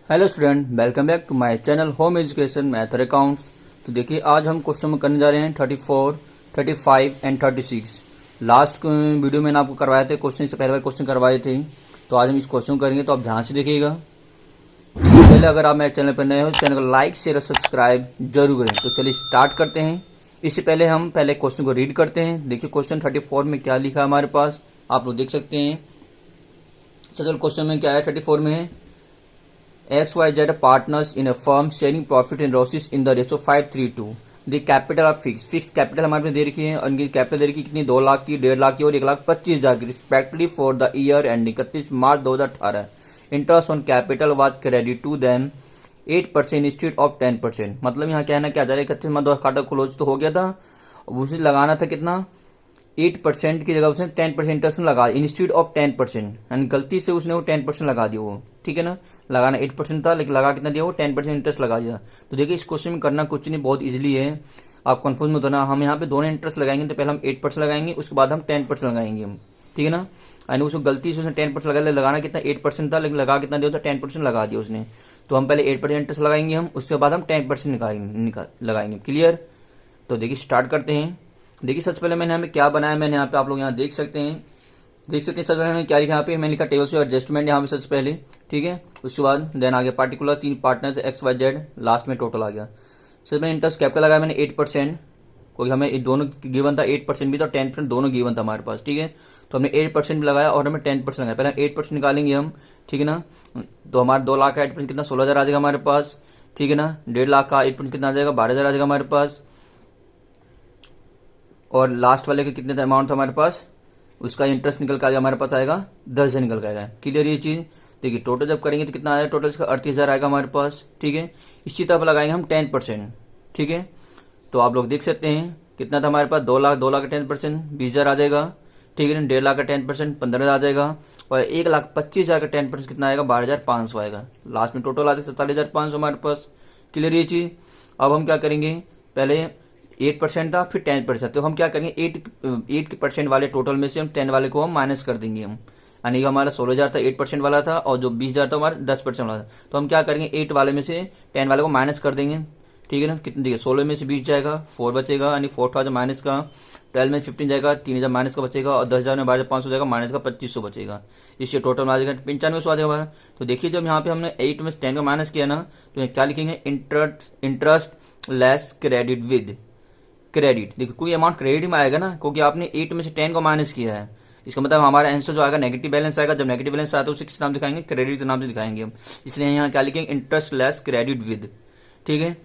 Hello student, welcome back to my channel home education math और accounts. तो देखिए आज हम क्वेश्चन करने जा रहे हैं 34, 35 एंड 36। लास्ट वीडियो में आपको करवाए थे क्वेश्चन, इससे पहले क्वेश्चन करवाए थे। तो आज हम इस क्वेश्चन करेंगे, तो आप ध्यान से देखिएगा। इससे पहले अगर आप मेरे चैनल पर नए हो, चैनल को लाइक शेयर और सब्सक्राइब जरूर करें। तो चलिए स्टार्ट करते हैं। इससे पहले हम क्वेश्चन को रीड करते हैं। देखिए क्वेश्चन 34 में क्या लिखा है हमारे पास, आप लोग देख सकते हैं। चलो क्वेश्चन में क्या है, 34 में है XYZ are partners in a firm sharing profit and losses in the ratio 5:3:2. The capital are fixed. Fix capital हमारे पास दे रखी है और इनकी कैपिटल दे रखी है कितनी, 2 लाख की, 1.5 लाख की और 1,25,000 की respectively for the year ending 31 March 2018। Interest on capital was credit to them 8% instead of 10%। मतलब यहाँ कहना क्या जा रहा है, 31 मार्च 2018 क्लोज तो हो गया था, उसे लगाना था कितना, 8% की जगह उसने 10% इंटरेस्ट लगा, इंस्टीट्यूट ऑफ 10%, यानी गलती से उसने वो 10% लगा दिया वो, ठीक है ना। लगाना 8% था लेकिन लगा कितना दिया वो, 10% इंटरेस्ट लगा दिया। तो देखिए इस क्वेश्चन में करना कुछ नहीं, बहुत इजीली है, आप कंफ्यूज मत होना। हम यहाँ पे दोनों इंटरेस्ट लगाएंगे, तो पहले हम 8% लगाएंगे, उसके बाद हम 10% लगाएंगे हम, ठीक है ना। यानी उसको गलती से उसने 10% लगाना कितना 8% था लेकिन लगा कितना दिया था, 10% लगा दिया उसने। तो हम पहले 8% इंटरेस्ट लगाएंगे हम, उसके बाद हम 10% लगाएंगे। क्लियर। तो देखिए स्टार्ट करते हैं। देखिए सबसे पहले मैंने यहाँ पे क्या बनाया, मैंने यहाँ पे आप लोग यहाँ देख सकते हैं सबसे पहले मैंने क्या लिखा, यहाँ पे मैंने लिखा टेबल से एडजस्टमेंट यहाँ पे सबसे पहले, ठीक है। उसके बाद देन आ गया पार्टिकुलर 3 पार्टनर्स XYZ, लास्ट में टोटल आ गया। सबसे मैंने इंटरेस्ट कैपिटल लगाया मैंने 8%, क्योंकि हमें दोनों गिवन था, 8% भी था 10% दोनों गिवन था हमारे पास, ठीक है। तो हमने 8% भी लगाया और हमें 10% लगाया। पहले 8% निकालेंगे हम, ठीक है ना। तो हमारे 2 लाख का 8% कितना, 16,000 आ जाएगा हमारे पास, ठीक है ना। 1.5 लाख का 8% कितना आ जाएगा, 12,000 आ जाएगा हमारे पास। और लास्ट वाले का कितने अमाउंट था हमारे पास, उसका इंटरेस्ट निकल के आएगा हमारे पास, आएगा 10,000 निकल के आएगा। क्लियर ये चीज। देखिए टोटल जब करेंगे तो कितना आएगा, टोटल इसका 38,000 आएगा हमारे पास, ठीक है। इसी तरह लगाएंगे हम 10%, ठीक है। तो आप लोग देख सकते हैं कितना था हमारे पास, 2 लाख का 10% 20,000 आ जाएगा, ठीक है। 1.5 लाख का 10% 15,000 आ जाएगा और 1,25,000 का 10% कितना आएगा, 12,500 आएगा। लास्ट में टोटल आ जाएगा 47,500 हमारे पास। क्लियर ये चीज। अब हम क्या करेंगे, पहले 8% था फिर 10%, तो हम क्या करेंगे 8% वाले टोटल में से हम 10 वाले को हम माइनस कर देंगे हम, यानी हमारा 16,000 था 8% वाला था और जो 20,000 था हमारा 10% वाला था। तो हम क्या करेंगे 8 वाले में से 10 वाले को माइनस कर देंगे, ठीक है ना। कितने देखिए 16 में से 20 जाएगा, 4 बचेगा, यानी 4,000 माइनस का, 12 में 15 जाएगा, 3,000 माइनस का बचेगा और 10,000 में 12,500 जाएगा, माइनस का 2,500 बचेगा। इससे टोटल आ जाएगा 9500 आ जाएगा हमारा। तो देखिए जब यहाँ पे हमने 8 में से 10 का माइनस किया ना, तो क्या लिखेंगे, interest less credit with credit. देखिए कोई अमाउंट क्रेडिट में आएगा ना, क्योंकि आपने 8 में से 10 को माइनस किया है, इसका मतलब हमारा आंसर जो आएगा नेगेटिव बैलेंस आएगा। जब नेगेटिव बैलेंस आता है उसे किस नाम दिखाएंगे, क्रेडिट के नाम से दिखाएंगे हम। इसलिए यहाँ क्या लिखेंगे, इंटरेस्ट लेस क्रेडिट विद, ठीक है।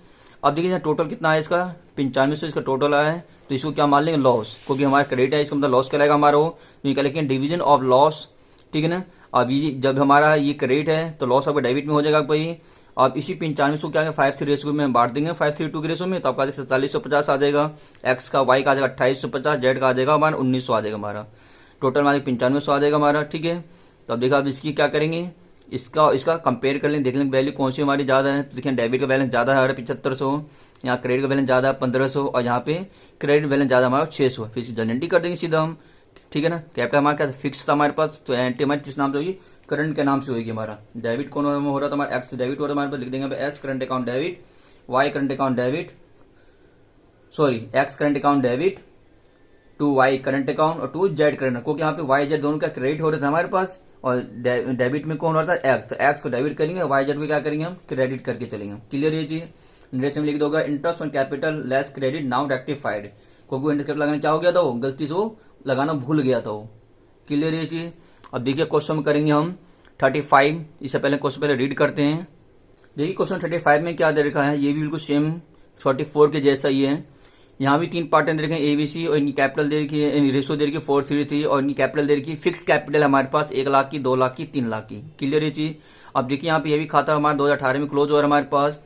अब देखिए टोटल कितना है इसका, 9500 इसका टोटल आया है। तो इसको क्या मान लेंगे, लॉस, क्योंकि हमारा क्रेडिट है, इसका मतलब लॉस कहलाएगा हमारा वो। तो ये क्या लिखेंगे, डिवीजन ऑफ लॉस, ठीक है ना। अब ये जब हमारा ये क्रेडिट है तो लॉस आपका डेबिट में हो जाएगा भाई। अब इसी 9500 क्या 5:3 रेशो में बांट देंगे, 5:3 के रेशो में। तो आपका 4750 आ जाएगा, एक्स का, वाई का आ जाएगा 2850, जेड का आ जाएगा हमारा 1900 आ जाएगा हमारा। टोटल हमारे 9500 आ जाएगा हमारा, ठीक है। तो अब देखा, अब इसकी क्या करेंगे, इसका कंपेयर कर लेंगे, देख लेंगे वैल्यू कौन सी हमारी ज्यादा है। तो देखिए डेबिट का बैलेंस ज्यादा है हमारा 7500, यहाँ क्रेडिट का बैलेंस ज्यादा है 1500 और यहाँ पे क्रेडिट बैलेंस ज्यादा हमारा 600। फिर जनरेटिंग कर देंगे सीधा हम, ठीक है ना। कैपिटल हमारा क्या फिक्स था हमारे पास, तो एंटी हमारी किस नाम से होगी, करंट के नाम से होगी हमारा। डेबिट कौन हो रहा था हमारा, एक्स डेबिट हो रहा था हमारे पास, लिख देंगे S current account debit, Y current account debit, sorry X current account debit to Y current account और टू जेड करंट, क्योंकि यहाँ पे वाई जेड दोनों का क्रेडिट हो रहा था हमारे पास और डेबिट में कौन हो रहा था, एक्स। तो एक्स को डेबिट करेंगे, वाई जेड को क्या करेंगे हम, क्रेडिट करके चलेंगे। क्लियर ये चीज। इंटरेस्ट में लिख दोगे interest on capital less credit now rectified, क्योंकि इंटरेस्ट कैपिटल लगाने क्या हो गया था, वो गलती से वो लगाना भूल गया था वो। क्लियर ये चीज। अब देखिए क्वेश्चन करेंगे हम 35। इससे पहले क्वेश्चन पहले रीड करते हैं। देखिए क्वेश्चन 35 में क्या दे रखा है, ये भी बिल्कुल सेम 44 के जैसा ही है। यहाँ भी 3 पार्ट दे रखे हैं ABC और इनकी कैपिटल दे रखी है, रेशो दे रखी है 4:3 और इनकी कैपिटल दे रखी है फिक्स कैपिटल हमारे पास 1 लाख की, 2 लाख की, 3 लाख की। क्लियर ये चीज। अब देखिए यहाँ पे ये भी खाता हमारा 2018 में क्लोज हो रहा है हमारे पास।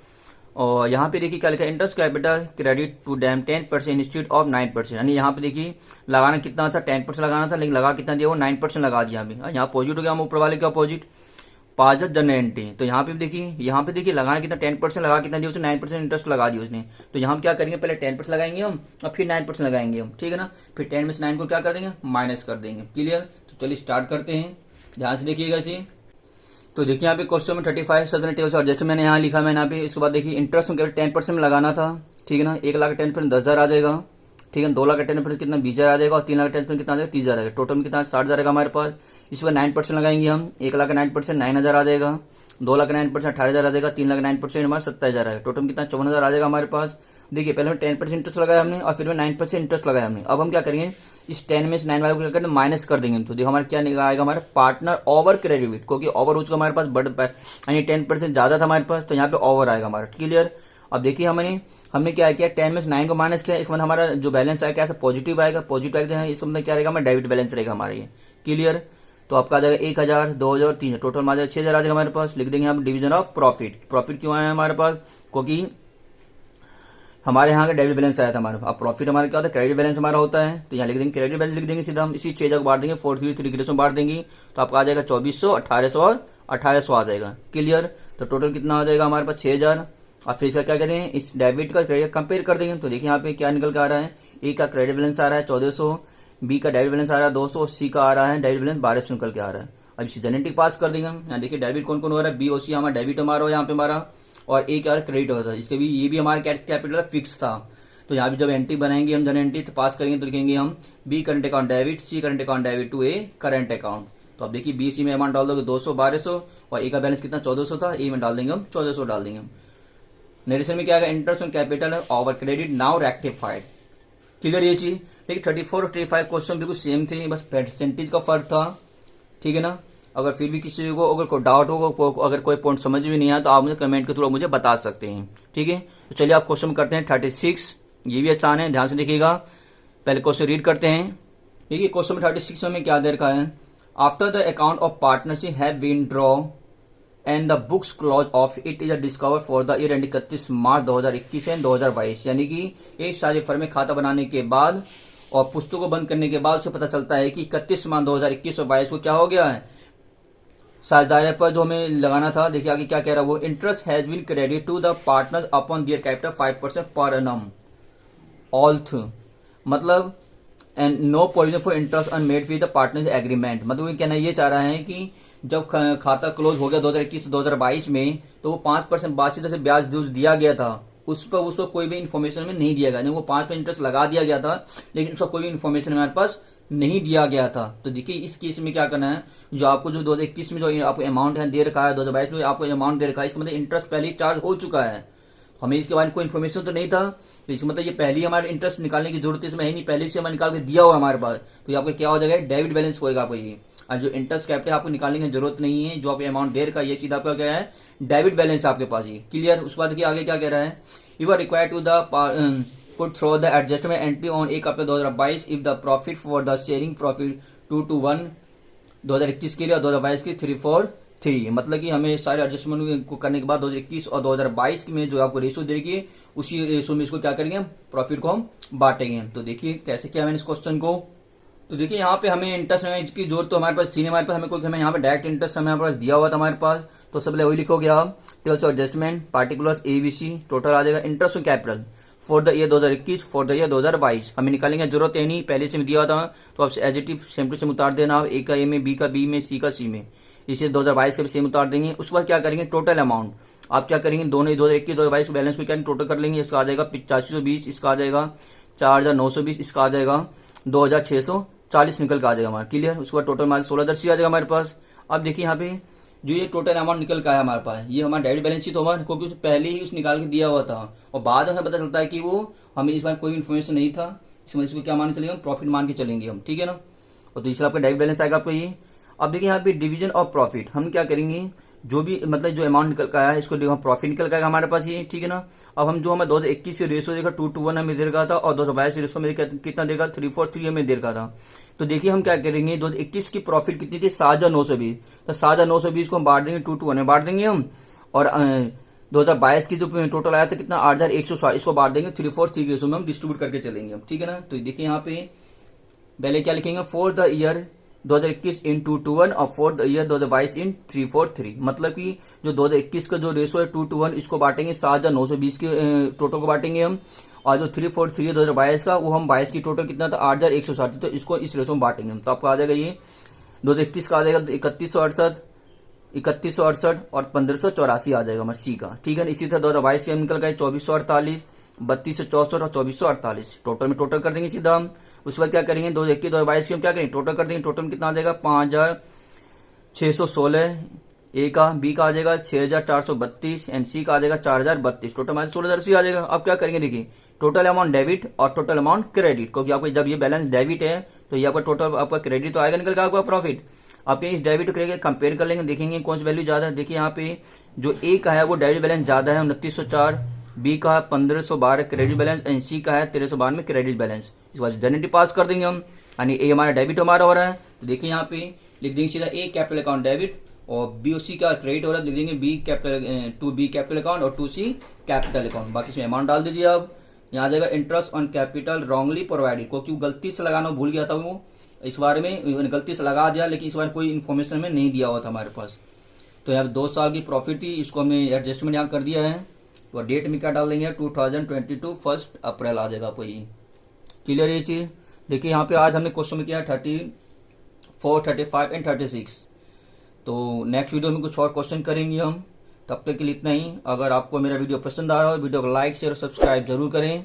और यहाँ पे देखिए क्या लिखा है, interest capital credit to them 10% instead of 9%, यानी यहाँ पे देखिए लगाना कितना था, 10% लगाना था लेकिन लगा कितना दिया वो, 9% लगा दिया अभी। यहाँ अपोजिट हो गया, हम ऊपर वाले के अपोजिट, पाजत जनरेंटी। तो यहाँ पे देखिए लगाना कितना, 10% लगा कितना दिया उसने, 9% इंटरेस्ट लगा दिया उसने। तो यहाँ क्या करेंगे, पहले 10% लगाएंगे हम और फिर 9% लगाएंगे हम, ठीक है ना। फिर 10 में से 9 को क्या कर देंगे, माइनस कर देंगे। क्लियर। तो चलिए स्टार्ट करते हैं, ध्यान से देखिएगा इसे। तो देखिए यहाँ पे क्वेश्चन में 35 सब्जेक्ट टेबल से एडजस्ट मैंने यहाँ लिखा, मैंने यहाँ पे इसके बाद देखिए इंटरेस्ट केवल 10% में लगाना था, ठीक है ना। 1 लाख 10% 10,000 आ जाएगा, ठीक है। 2 लाख 10% कितना 20,000 आ जाएगा, और 3 लाख 10% कितना आ जाएगा 30,000 आ जाएगा। टोटल में कितना 60,000 आएगा हमारे पास। इस पर 9% लगाएंगे हम, 1 लाख 9% 9,000 आ जाएगा, 2 लाख 9% 18,000 आ जाएगा, 3 लाख 9% हमारा 27,000 आएगा। टोटल में कितना 54,000 आ जाएगा हमारे पास। देखिए पहले में 10% इंटरेस्ट लगाया हमने और फिर में 9% इंटरेस्ट लगाया हमने। अब हम क्या करेंगे, इस 10 में से 9 वाले को क्या करेंगे माइनस कर देंगे। तो देखो हमारे क्या निकल आएगा, हमारे पार्टनर ओवर क्रेडिट, क्योंकि ओवर हो चुका हमारे पास बड़ यानी 10% ज्यादा था हमारे पास, तो यहाँ पे ओवर आएगा हमारा, क्लियर। अब देखिए हमने क्या किया, 10 में से 9 को माइनस किया, इसका मतलब हमारा जो बैलेंस आएगा कैसा पॉजिटिव आएगा, पॉजिटिव आएगा, इसका मतलब क्या रहेगा हमारा डेबिट बैलेंस रहेगा हमारा ये, क्लियर। तो आपका आ जाएगा 1,000, 2,000, 3,000, टोटल में आ जाएगा 6,000 आ जाएगा हमारे पास। लिख देंगे हम डिवीजन ऑफ प्रॉफिट। प्रॉफिट क्यों आया हमारे पास, क्योंकि हमारे यहाँ का डेबिट बैलेंस आया था हमारे। अब प्रॉफिट हमारा क्या होता है, क्रेडिट बैलेंस हमारा होता है, तो यहाँ लिख देंगे क्रेडिट बैलेंस लिख देंगे सीधा हम। इसी 6 जगह बांट देंगे, 433 ग्रेस में बांट देंगे, तो आपका आ जाएगा 2,400, 1,800 और 1,800 आ जाएगा, क्लियर। तो टोटल कितना आ जाएगा हमारे पास 6,000। अब फिर इसका क्या करें, इस डेबिट का क्रेडिट कंपेयर कर देंगे। तो देखिए यहाँ पे क्या निकल के आ रहा है, ए का क्रेडिट बैलेंस आ रहा है 1,400, बी का डेबिट बैलेंस आ रहा है 200, सी का आ रहा है डेबिट बैलेंस 1,200 निकल के आ रहा है। अब इसी जेनेटिक पास कर देंगे हम। यहाँ देखिए डेबिट कौन कौन हो रहा है, बी और सी हमारा डेबिट हमारा हो यहाँ पे हमारा, और ए क्या क्रेडिट होता है, इसके भी ये भी हमारा कैपिटल फिक्स था। तो यहाँ भी जब एंट्री बनाएंगे हम, जन एंट्री तो पास करेंगे तो लिखेंगे हम B current account debit, C current account debit to A current account. तो अब देखिए बी सी में अमाउंट डाल दोगे 200, 1,200, और ए का बैलेंस कितना 1,400 था, ए में डाल देंगे हम 1,400 डाल देंगे हम। नरेशन में क्या आएगा, interest on capital over credit now rectified, clear ये चीज। लेकिन 34 और 35 क्वेश्चन बिल्कुल सेम थे, बस परसेंटेज का फर्क था, ठीक है ना। अगर फिर भी किसी को अगर कोई डाउट होगा, अगर कोई पॉइंट समझ भी नहीं आया तो आप मुझे कमेंट के थ्रू मुझे बता सकते हैं, ठीक है। तो चलिए आप क्वेश्चन करते हैं 36, ये भी आसान है, ध्यान से देखिएगा। पहले क्वेश्चन रीड करते हैं। देखिए क्वेश्चन में 36 में क्या दे रखा है, after the account of partnership have been draw and the books close of it is discover for the year end 31 March 2021 and 2022, यानी कि एक साझे फर्म में खाता बनाने के बाद और पुस्तकों को बंद करने के बाद उसे पता चलता है कि 31 मार्च 2021 और 22 को क्या हो गया है, साझेदारी पर जो हमें लगाना था। देखिए आगे क्या कह रहा है वो, interest has been credit to the partners upon their capital 5% per annum ऑल्थ, मतलब and no provision for interest unmade with the partners agreement. मतलब कहना ये चाह रहा है कि जब खाता क्लोज हो गया 2021-2022 में, तो वो 5% बासी से ब्याज जो दिया गया था उसको कोई भी इन्फॉर्मेशन में नहीं दिया गया। वो 5% इंटरेस्ट लगा दिया गया था, लेकिन उसका कोई भी इन्फॉर्मेशन हमारे पास नहीं दिया गया था। तो देखिए इस केस में क्या करना है, जो आपको जो 2021 में जो आपको अमाउंट है दे रखा है, 2022 में आपको अमाउंट दे रखा है, इसका मतलब इंटरेस्ट पहले ही चार्ज हो चुका है, हमें इसके बारे में कोई इन्फॉर्मेशन तो नहीं था। तो इसका मतलब ये पहले ही हमारे इंटरेस्ट निकालने की जरूरत इसमें है नहीं, पहले से हमें निकाल के दिया हुआ हमारे पास। तो ये आपका क्या हो जाएगा, डेबिट बैलेंस होगा आपको ये। और जो इंटरेस्ट कैपिटल आपको निकालने की जरूरत नहीं है, जो आप अमाउंट दे रखा है ये सीधा आपका क्या है, डेबिट बैलेंस आपके पास ही, क्लियर। उसके बाद आगे क्या कह रहा है, you are required to the put through the adjustment entry on 1 April 2022 if the profit for the sharing profit 2:1 2021 के लिए और 2022 की 3:4:3, मतलब कि हमें सारे एडजस्टमेंट को करने के बाद 2021 और 2022 में जो आपको रेशियो देगी उसी रेशियो में इसको क्या करेंगे, प्रॉफिट को हम बांटेंगे। तो देखिए कैसे किया मैंने इस क्वेश्चन को। तो देखिए यहाँ पे हमें इंटरेस्ट की जरूरत तो हमारे पास थी नहीं, हमारे पास हमें यहाँ पे डायरेक्ट इंटरेस्ट हमें पास दिया हुआ था हमारे पास। तो सबसे वही लिखोगे आप, tables of adjustment particulars A B C, total आ जाएगा interest on capital for the year 2021 for the year 2022। हमें निकालेंगे जरूरत है नहीं, पहले से दिया था, तो आप as it is same to same उतार देना, ए का ए में, बी का बी में, सी का सी में, इसे 2022 का भी सेम उतार देंगे। उसके बाद क्या करेंगे, टोटल अमाउंट आप क्या करेंगे, दोनों 2021-2022 बैलेंस को क्या टोटल कर लेंगे। इसका आ जाएगा 8520, इसका आ जाएगा 4,920, इसका आ जाएगा 2,640 निकल के आ जाएगा हमारा, क्लियर। उसके बाद टोटल हमारे 16,000 आ जाएगा हमारे पास। अब देखिए यहाँ पे जो ये टोटल अमाउंट निकल का है हमारे पास, ये हमारा डेबिट बैलेंस शीट होगा, क्योंकि उसे पहले ही उस निकाल के दिया हुआ था और बाद में पता चलता है कि वो हमें इस बार कोई इन्फॉर्मेशन नहीं था, इसमें इसको क्या मान के चलेंगे, प्रॉफिट मान के चलेंगे हम, ठीक है ना। और दूसरा आपका डेबिट बैलेंस आएगा आपको ये। अब देखिए यहाँ पे डिवीजन ऑफ प्रॉफिट, हम क्या करेंगे, जो भी मतलब जो अमाउंट निकल का है इसको प्रॉफिट निकल का हमारे पास ये, ठीक है ना। अब हम जो हमें 2021 से रेशो देखा 2:1 हमें दे रखा था और 2022 से रेशो में कितना देगा 3:4:3 हमें दे रखा था। तो देखिए हम क्या करेंगे, 2021 की प्रॉफिट कितनी थी 7,920, तो 7,920 को हम बांट देंगे 2:1 में बांट देंगे हम, और 2022 की जो टोटल आया था कितना 8,160, इसको बांट देंगे 3:4:3 के रेशो में हम डिस्ट्रीब्यूट करके चलेंगे हम, ठीक है ना। तो देखिए यहाँ पे पहले क्या लिखेंगे, फॉर द ईयर 2021 इन 2:1 और फॉर द ईयर 2022 इन 3:4:3, मतलब कि जो 2021 का जो रेशो है 2:1 इसको बांटेंगे 7,920 के टोटल को बांटेंगे हम, और जो 3:4:3 है 2022 का वो हम 22 की टोटल कितना था 8,160, तो इसको इस रेशो में बांटेंगे हम। तो आपको आ जाएगा ये 2021 का आ जाएगा 3,168, 3168 और 1584 आ जाएगा हमारा सी का, ठीक है ना। इसी तरह 2022 के निकल गए 2448, 3264 और 2448, टोटल में टोटल कर देंगे सीधा हम। उसके बाद क्या करेंगे 2022 के हम क्या करेंगे टोटल कर देंगे, टोटल में कितना आ जाएगा 5616, ए का बी का आ जाएगा 6432 एंड सी का आ जाएगा 4032, टोटल हमारे 16,000 आ जाएगा। अब क्या करेंगे देखिए टोटल अमाउंट डेबिट और टोटल अमाउंट क्रेडिट, क्योंकि आपको जब ये बैलेंस डेबिट है तो ये आपका टोटल आपका क्रेडिट तो आएगा निकल के आपका प्रॉफिट। आप इस डेबिट क्रेडिट कंपेयर कर लेंगे, देखेंगे कौन सी वैल्यू ज्यादा है। देखिए यहाँ पे जो ए का है वो डेबिट बैलेंस ज्यादा है 2904, बी का है 1512 क्रेडिट बैलेंस एंड सी का है 1392 में क्रेडिट बैलेंस। इस बार जनरेटिव पास कर देंगे हम, यानी ए हमारा डेबिट हमारा हो रहा है तो देखिए यहाँ पे लिख देंगे सीधा ए कैपिटल अकाउंट डेबिट और बी और सी का क्रेडिट हो रहा है लिख देंगे B capital to B capital account और टू सी कैपिटल अकाउंट। बाकी इसमें अमाउंट डाल दीजिए। अब यहाँ आ जाएगा interest on capital wrongly provided, क्योंकि गलती से लगाना भूल गया था वो, इस बारे में गलती से लगा दिया लेकिन इस बार कोई इन्फॉर्मेशन में नहीं दिया हुआ था हमारे पास। तो यहाँ 2 साल की प्रॉफिट थी, इसको हमने एडजस्टमेंट यहाँ कर दिया है। तो डेट में क्या डाल देंगे 2022 1 अप्रैल आ जाएगा आपको ये। क्लियर ये चीज। देखिए यहाँ पे आज हमने क्वेश्चन में किया 34, 35 एंड 36। तो नेक्स्ट वीडियो में कुछ और क्वेश्चन करेंगे हम, तब तक के लिए इतना ही। अगर आपको मेरा वीडियो पसंद आ रहा हो वीडियो को लाइक शेयर और सब्सक्राइब जरूर करें।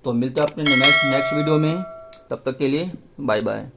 तो मिलते हैं अपने नेक्स्ट वीडियो में, तब तक के लिए बाय बाय।